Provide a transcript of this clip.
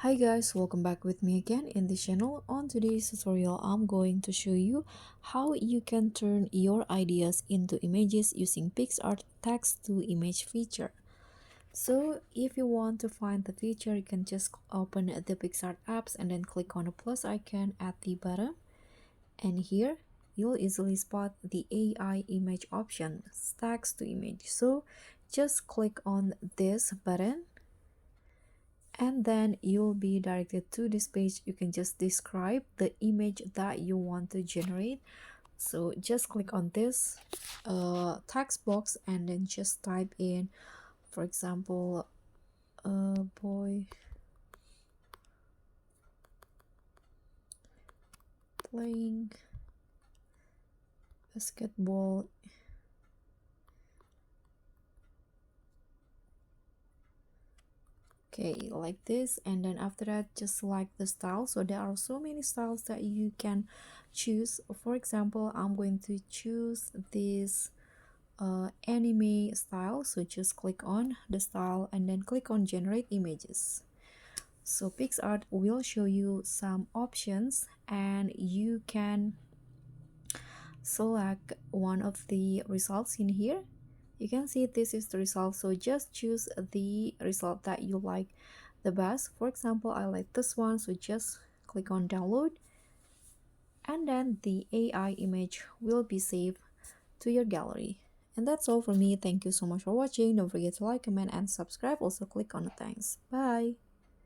Hi guys, welcome back with me again in this channel. On today's tutorial, I'm going to show you how you can turn your ideas into images using Picsart text to image feature. So if you want to find the feature, you can just open the Picsart apps and then click on the plus icon at the bottom. And here you'll easily spot the AI image option, text to image. So just click on this button and then you'll be directed to this page. You can just describe the image that you want to generate. So just click on this text box and then just type in, for example, a boy playing basketball. Okay, like this, and then after that just select the style. So there are so many styles that you can choose. For example, I'm going to choose this anime style. So just click on the style and then click on generate images. So Picsart will show you some options and you can select one of the results in here. You can see this is the result, so just choose the result that you like the best. For example, I like this one, so just click on download and then the AI image will be saved to your gallery. And that's all for me. Thank you so much for watching. Don't forget to like, comment, and subscribe. Also click on the thanks. Bye.